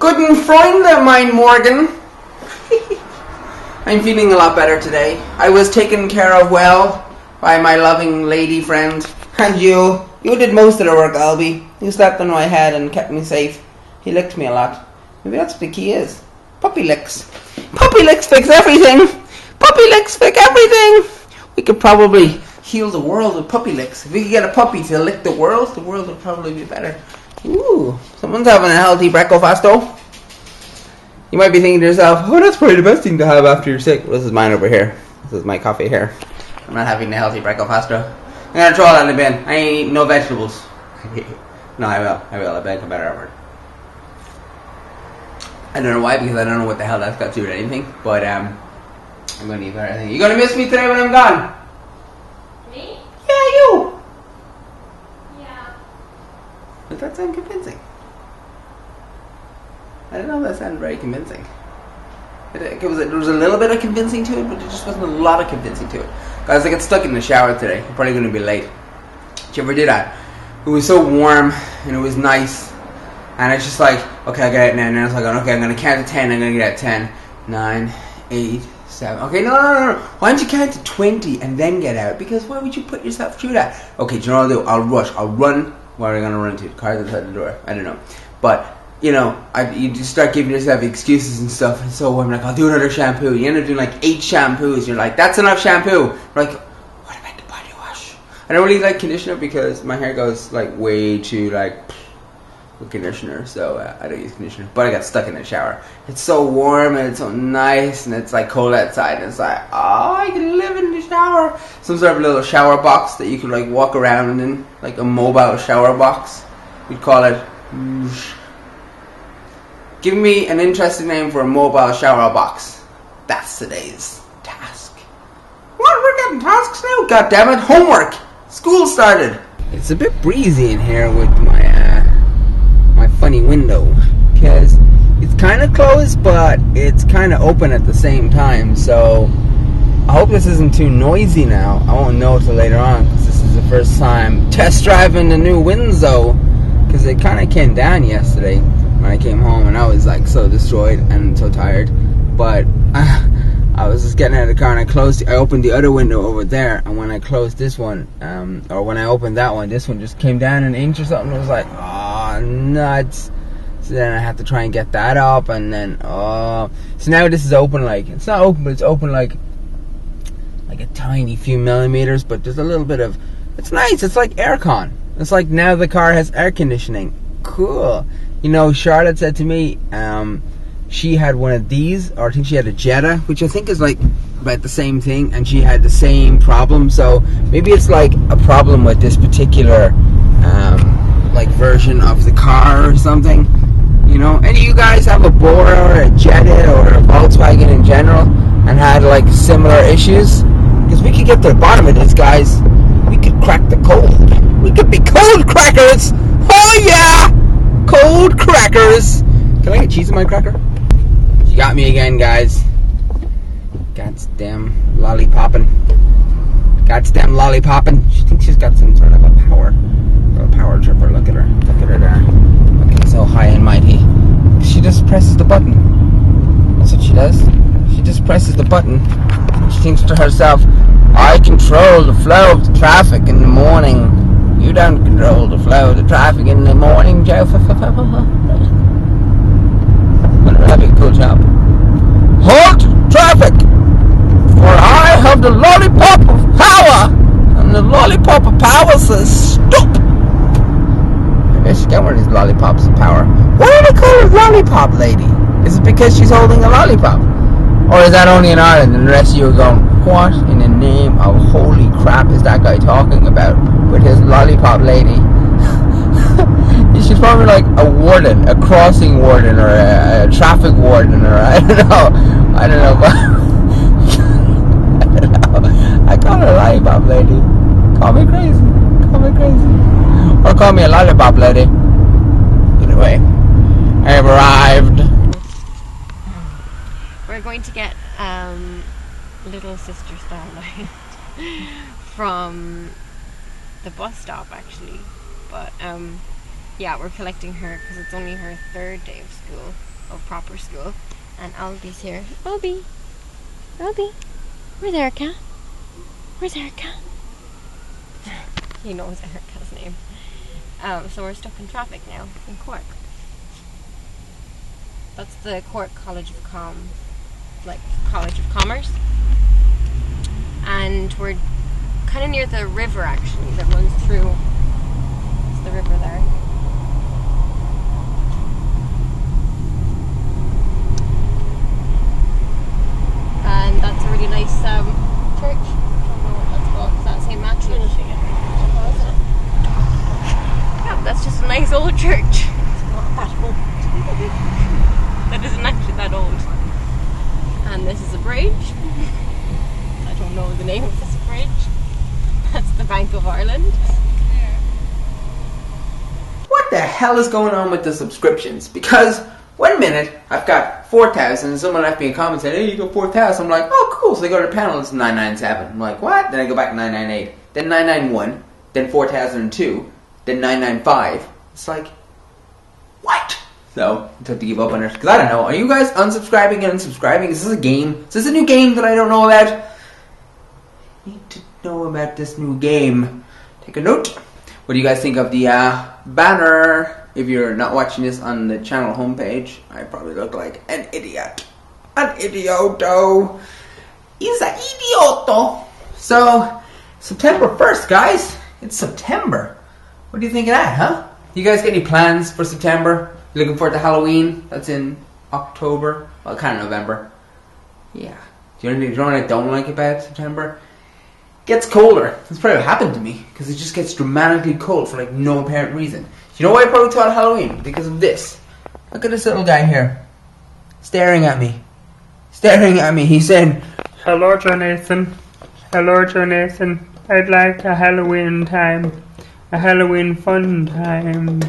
Guten Freunde, mein Morgen. I'm feeling a lot better today. I was taken care of well by my loving lady friend. And you did most of the work, Albi. You slept on my head and kept me safe. He licked me a lot. Maybe that's what the key is. Puppy licks. Puppy licks fix everything. Puppy licks fix everything. We could probably heal the world with puppy licks. If we could get a puppy to lick the world would probably be better. Ooh, someone's having a healthy breakfast though. You might be thinking to yourself, oh, that's probably the best thing to have after you're sick. Well, this is mine over here. This is my coffee here. I'm not having a healthy breakfast though. I'm gonna throw it in the bin. I ain't eating no vegetables. No, I will. I bet I'm better effort. I don't know why, because I don't know what the hell that's got to do with anything. But I'm gonna eat better. You gonna miss me today when I'm gone? Me? Yeah, you. Yeah. Does that sound convincing? I don't know if that sounded very convincing. There was a little bit of convincing to it, but there just wasn't a lot of convincing to it. Guys, I got stuck in the shower today. I'm probably going to be late. Did you ever do that? It was so warm, and it was nice. And it's just like, okay, I got it now. And I was like, okay, I'm going to count to 10. I'm going to get 10, 9, 8, 7. Okay, no. Why don't you count to 20 and then get out? Because why would you put yourself through that? Okay, do you know what I'll do? I'll rush. I'll run. Where are we going to run to? The car's outside the door. I don't know. But you know, you just start giving yourself excuses and stuff, and so I'm like, I'll do another shampoo. You end up doing like 8 shampoos. You're like, that's enough shampoo. We're like, what about the body wash? I don't really like conditioner because my hair goes like way too like with conditioner, so I don't use conditioner. But I got stuck in the shower. It's so warm and it's so nice, and it's like cold outside, and it's like, oh, I can live in the shower. Some sort of little shower box that you could like walk around in, like a mobile shower box. We'd call it. Give me an interesting name for a mobile shower box. That's today's task. What? We're getting tasks now? God damn it! Homework. School started. It's a bit breezy in here with my funny window because it's kind of closed, but it's kind of open at the same time. So I hope this isn't too noisy now. I won't know till later on because this is the first time test driving the new Windsor because it kind of came down yesterday. When I came home, and I was like so destroyed and so tired, but I was just getting out of the car, and I opened the other window over there, and when I closed this one, or when I opened that one, this one just came down an inch or something. It was like, oh, nuts. So then I had to try and get that up, and then so now this is open, like it's not open, but it's open like a tiny few millimeters, but there's a little bit of, it's nice. It's like aircon. It's like now the car has air conditioning. Cool. You know, Charlotte said to me, she had one of these, or I think she had a Jetta, which I think is like about the same thing, and she had the same problem. So maybe it's like a problem with this particular like version of the car or something. You know, any of you guys have a Bora or a Jetta or a Volkswagen in general and had like similar issues? Because we could get to the bottom of this, guys. We could crack the code. We could be code crackers. Oh yeah! Cold crackers. Can I get cheese in my cracker? She got me again, guys. Goddamn lollipopping. Goddamn lollipopping. She thinks she's got some sort of a power tripper. Look at her. Look at her there. Looking so high and mighty. She just presses the button. That's what she does. She just presses the button. She thinks to herself, I control the flow of the traffic in the morning. You don't control the flow of the traffic in the morning, Joe. That'd be a cool job. Halt traffic! For I have the lollipop of power! And the lollipop of power says stop! I guess she got one of these lollipops of power. Why do they call her lollipop lady? Is it because she's holding a lollipop? Or is that only in Ireland and the rest of you are going, what in the name of holy crap is that guy talking about with his lollipop lady? She's probably like a warden, a crossing warden, or a traffic warden, or I don't know, but I don't know. I call her a lollipop lady. Call me crazy, or call me a lollipop lady. Either way, I have arrived. We're going to get little sister Starlight from the bus stop actually, but yeah, we're collecting her because it's only her 3rd day of school. of proper school. And Albi's here. Albi! Albi! Where's Erica? Where's Erica? He knows Erica's name. So we're stuck in traffic now in Cork. That's the Cork College of College of Commerce. And we're kind of near the river actually that runs through. It's the river there. And that's a really nice church. I don't know what that's called. Is that St. Matthew's? Yeah, that's just a nice old church. It's not that old. That isn't actually that old. And this is a bridge. I don't know the name of this bridge. That's the Bank of Ireland. What the hell is going on with the subscriptions? Because 1 minute I've got 4,000 and someone left me a comment saying, hey, you got 4,000. I'm like, oh cool, so they go to the panel, it's 997. I'm like, what? Then I go back to 998, then 991, then 4002, then 995. It's like, what? So I took to give up on it because I don't know. Are you guys unsubscribing and unsubscribing? Is this a game? Is this a new game that I don't know about? I need to know about this new game. Take a note. What do you guys think of the banner? If you're not watching this on the channel homepage, I probably look like an idiot. An idioto. He's an idioto. So, September 1st, guys. It's September. What do you think of that, huh? You guys get any plans for September? You looking forward to Halloween? That's in October. Well, kind of November. Yeah. Do you know what I don't like about September? It gets colder. That's probably what happened to me. Because it just gets dramatically cold for like no apparent reason. You know why I probably thought Halloween? Because of this. Look at this little guy here. Staring at me. Staring at me. He's saying, hello, Jonathan. Hello, Jonathan. I'd like a Halloween time. A Halloween fun time.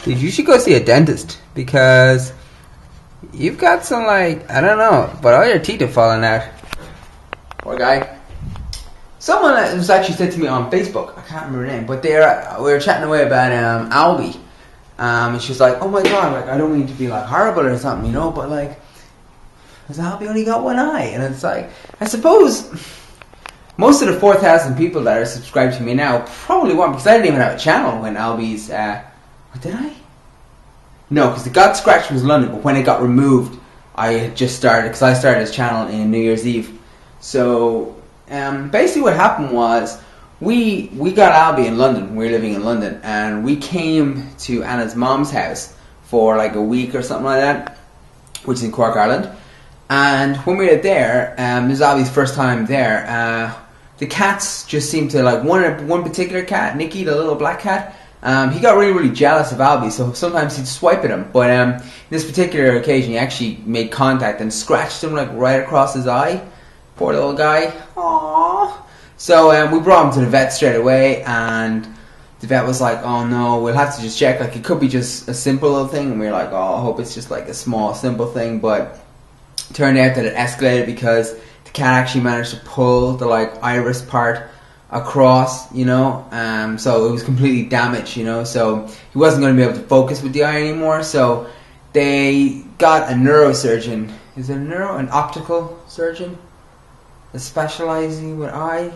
dude, you should go see a dentist. Because you've got some like, I don't know, but all your teeth are falling out. Poor guy. Someone was actually said to me on Facebook, I can't remember her name, but we were chatting away about Albi. And she was like, oh my god, like I don't mean to be like horrible or something, you know, but like, has Albi only got one eye? And it's like, I suppose most of the 4,000 people that are subscribed to me now probably won't, because I didn't even have a channel when Albi's, what did I? No, because the Got Scratched was London, but when it got removed, I had just started, because I started this channel in New Year's Eve. So, basically what happened was, we got Albi in London, we were living in London, and we came to Anna's mom's house for like a week or something like that, which is in Cork, Ireland. And when we were there, this was Albi's first time there, the cats just seemed to, like one particular cat, Nicky, the little black cat, he got really, really jealous of Albi, so sometimes he'd swipe at him. But this particular occasion, he actually made contact and scratched him like right across his eye. Poor little guy. Aww. So we brought him to the vet straight away, and the vet was like, oh no, we'll have to just check, like it could be just a simple little thing. And we were like, oh, I hope it's just like a small, simple thing. But it turned out that it escalated because the cat actually managed to pull the like iris part across, you know, so it was completely damaged, you know, so he wasn't going to be able to focus with the eye anymore. So they got a neurosurgeon. Is it an optical surgeon? A specializing with eye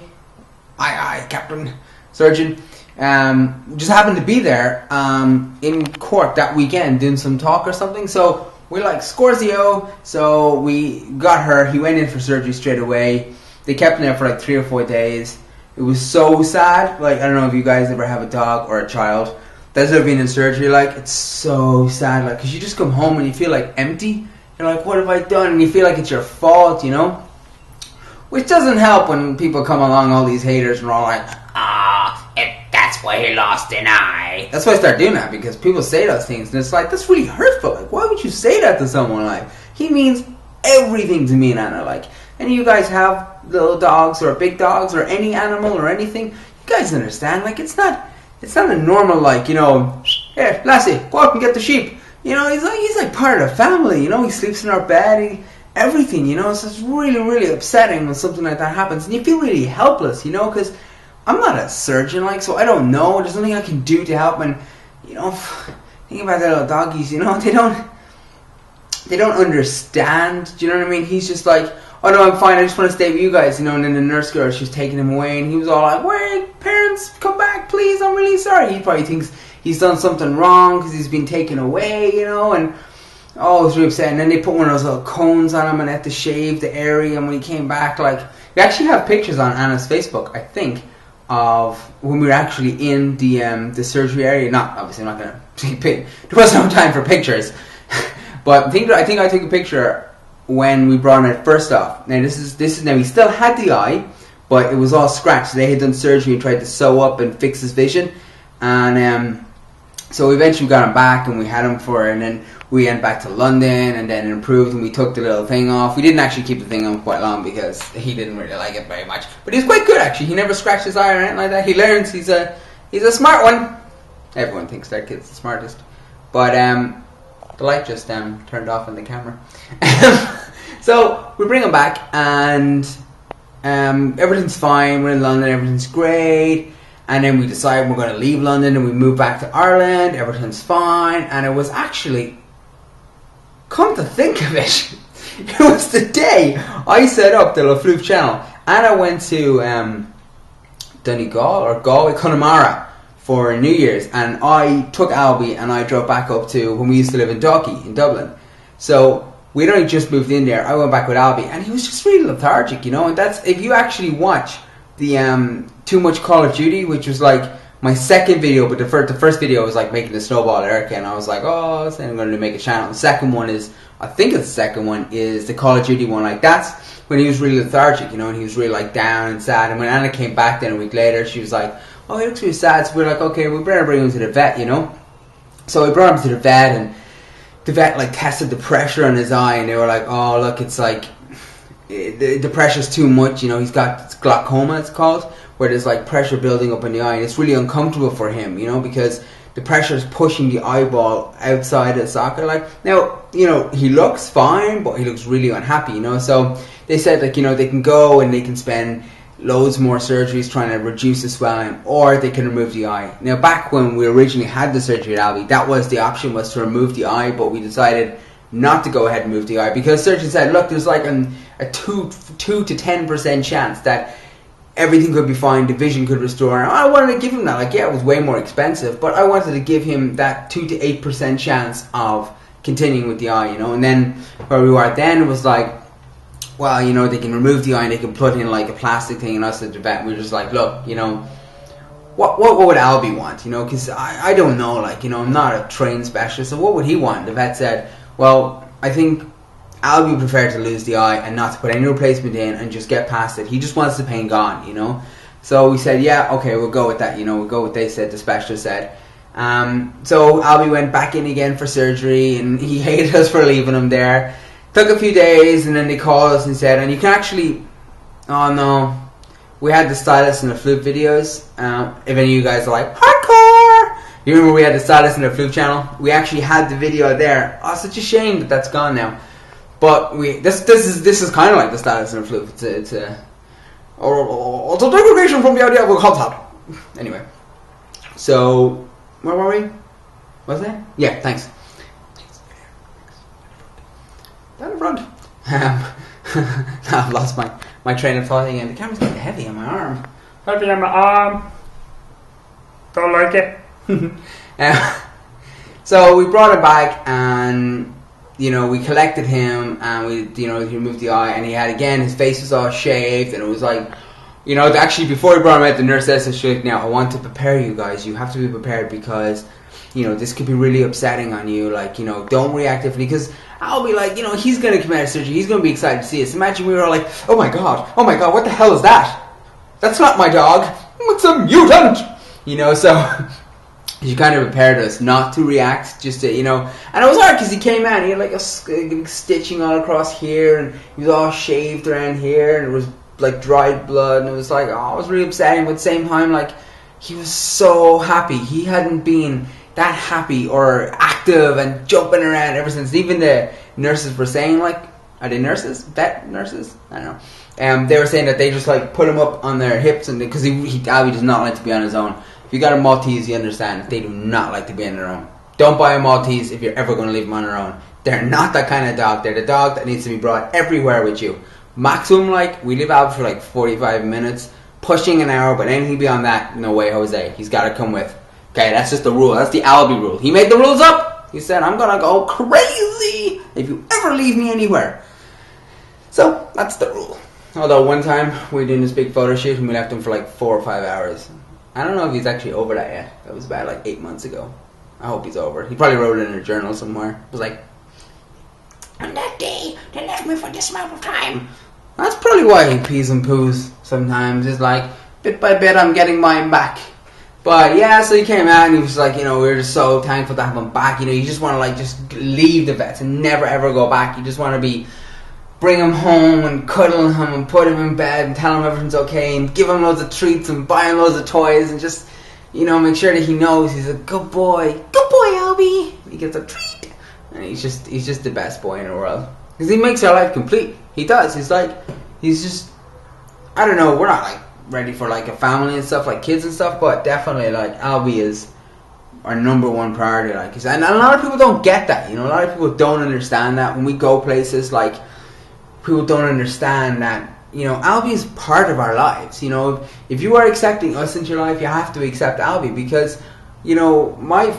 captain surgeon, just happened to be there in Cork that weekend doing some talk or something. So we're like, Scorzio. So we got her. He went in for surgery straight away. They kept him there for like 3 or 4 days. It was so sad. Like, I don't know if you guys ever have a dog or a child that's ever been in surgery. Like, it's so sad. Like, because you just come home and you feel like empty. You're like, what have I done? And you feel like it's your fault, you know? Which doesn't help when people come along, all these haters, and are all like, that's why he lost an eye. That's why I start doing that, because people say those things, and it's like, that's really hurtful. Like, why would you say that to someone? Like, he means everything to me and Anna. Like, any of you guys have little dogs, or big dogs, or any animal, or anything, you guys understand. Like, it's not a normal, like, you know, here, Lassie, go out and get the sheep. You know, he's like part of the family, you know, he sleeps in our bed, everything, you know, so it's really, really upsetting when something like that happens, and you feel really helpless, you know, because I'm not a surgeon, like, so I don't know, there's nothing I can do to help. And, you know, think about the little doggies, you know, they don't understand. Do you know what I mean? He's just like, oh no, I'm fine, I just want to stay with you guys, you know. And then the nurse girl, she was taking him away, and he was all like, wait, parents, come back, please, I'm really sorry. He probably thinks he's done something wrong because he's been taken away, you know. And oh, it was really upset. And then they put one of those little cones on him and had to shave the area. And when he came back, like, we actually have pictures on Anna's Facebook, I think, of when we were actually in the surgery area. Not, obviously, I'm not going to take there was no time for pictures. But I think I took a picture when we brought him out first off. Now this is now he still had the eye, but it was all scratched. They had done surgery and tried to sew up and fix his vision, and so eventually we got him back and we had him and then we went back to London and then it improved and we took the little thing off. We didn't actually keep the thing on quite long because he didn't really like it very much, but he was quite good actually. He never scratched his eye or anything like that. He learns. He's a smart one. Everyone thinks their kid's the smartest, but the light just turned off on the camera. So we bring him back and everything's fine. We're in London, everything's great. And then we decide we're going to leave London and we move back to Ireland. Everything's fine. And it was actually, come to think of it, it was the day I set up the Lefloof channel. And I went to Donegal or Galway, Connemara for New Year's, and I took Albi and I drove back up to when we used to live in Dalkey in Dublin. So we'd only just moved in there. I went back with Albi and he was just really lethargic, you know. And that's, if you actually watch the Too Much Call of Duty, which was like my second video, but the first video was like making the snowball Erica, and I was like, oh, so I'm going to make a channel. The second one is, I think it's the second one, is the Call of Duty one. Like, that's when he was really lethargic, you know, and he was really like down and sad. And when Anna came back then a week later, she was like, oh, he looks really sad. So we're like, okay, we better bring him to the vet, you know. So we brought him to the vet, and the vet like tested the pressure on his eye, and they were like, oh, look, it's like the pressure's too much, you know. He's got glaucoma, it's called, where there's like pressure building up in the eye, and it's really uncomfortable for him, you know, because the pressure is pushing the eyeball outside the socket. Like, now, you know, he looks fine, but he looks really unhappy, you know. So they said, like, you know, they can go and they can spend loads more surgeries trying to reduce the swelling, or they can remove the eye. Now, back when we originally had the surgery at Albi, that was the option, was to remove the eye, but we decided not to go ahead and move the eye because surgeons said, look, there's like a 2 to 10% chance that everything could be fine, the vision could restore. And I wanted to give him that. Like, yeah, it was way more expensive, but I wanted to give him that 2 to 8% chance of continuing with the eye, you know. And then where we were then, it was like, well, you know, they can remove the eye and they can put in like a plastic thing, and us at the vet, we were just like, look, you know, what would Albi want, you know, because I don't know, like, you know, I'm not a trained specialist, so what would he want? The vet said, well, I think Albi would prefer to lose the eye and not to put any replacement in and just get past it. He just wants the pain gone, you know. So we said, yeah, okay, we'll go with that, you know, we'll go with what they said, the specialist said. So Albi went back in again for surgery, and he hated us for leaving him there. Took a few days, and then they called us and said, and you can actually, oh no, we had the stylist and the flute videos. If any of you guys are like, hardcore, you remember we had the stylist and the flute channel? We actually had the video there. Oh, such a shame that that's gone now. But this is kind of like the stylist and the flute. It's a degradation from the idea of a concept. Anyway, so where were we? What's that? Yeah, thanks. Down the front. I've lost my train of thought again. The camera's getting heavy on my arm. Heavy on my arm. Don't like it. So we brought it back, and you know, we collected him, and we, you know, he removed the eye, and he had, again, his face was all shaved, and it was like, you know, actually before we brought him out, the nurse says to us, now I want to prepare you guys. You have to be prepared because, you know, this could be really upsetting on you. Like, you know, don't react differently, because I'll be like, you know, he's going to come out of surgery. He's going to be excited to see us. Imagine we were all like, oh my god, what the hell is that? That's not my dog. It's a mutant. You know, so he kind of prepared us not to react, just to, you know. And it was hard because he came out and he had like a stitching all across here, and he was all shaved around here, and it was like dried blood, and it was like, oh, it was really upsetting. But at the same time, like, he was so happy. He hadn't been that happy or active and jumping around ever since. Even the nurses were saying, like, are they nurses? Vet nurses? I don't know. They were saying that they just like put him up on their hips, and because Albi does not like to be on his own. If you got a Maltese, you understand that they do not like to be on their own. Don't buy a Maltese if you're ever going to leave them on their own. They're not that kind of dog. They're the dog that needs to be brought everywhere with you. Maximum, like, we leave Albi for like 45 minutes, pushing an hour, but anything beyond that, no way, Jose. He's got to come with. Okay, that's just the rule. That's the Albi rule. He made the rules up. He said, I'm going to go crazy if you ever leave me anywhere. So, that's the rule. Although one time, we were doing this big photo shoot and we left him for like 4 or 5 hours. I don't know if he's actually over that yet. That was about like 8 months ago. I hope he's over. He probably wrote it in a journal somewhere. It was like, on that day, they left me for this amount of time. That's probably why he pees and poos sometimes. It's like, bit by bit, I'm getting mine back. But yeah, so he came out and he was like, you know, we were just so thankful to have him back. You know, you just want to like just leave the vets and never ever go back. You just want to bring him home and cuddle him and put him in bed and tell him everything's okay and give him loads of treats and buy him loads of toys and just, you know, make sure that he knows he's a good boy. Good boy, Albi. He gets a treat. And he's just the best boy in the world. Because he makes our life complete. He does. He's just, I don't know, we're not like ready for like a family and stuff, like kids and stuff, but definitely like Albi is our number one priority. Like, and a lot of people don't get that, you know, a lot of people don't understand that. When we go places, like, people don't understand that, you know, Albi is part of our lives. You know, if you are accepting us into your life, you have to accept Albi, because, you know, my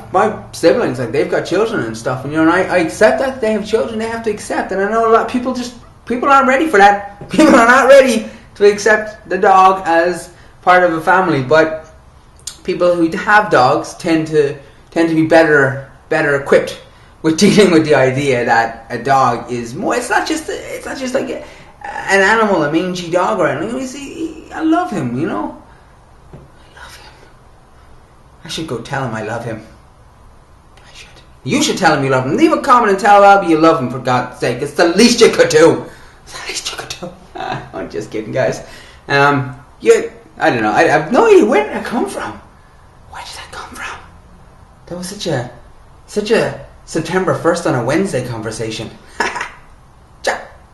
siblings, like, they've got children and stuff, and, you know, and I accept that they have children. They have to accept, and I know a lot of people aren't ready for that. People are not ready to accept the dog as part of a family. But people who have dogs tend to be better equipped with dealing with the idea that a dog is more. It's not just like an animal, a mangy dog or anything. I love him, you know. I should go tell him I love him. I should. You should tell him you love him. Leave a comment and tell Albi you love him, for God's sake. It's the least you could do. It's the least you could do. I'm just kidding, guys. I don't know. I have no idea where did that come from. Where did that come from? That was such a September 1st on a Wednesday conversation.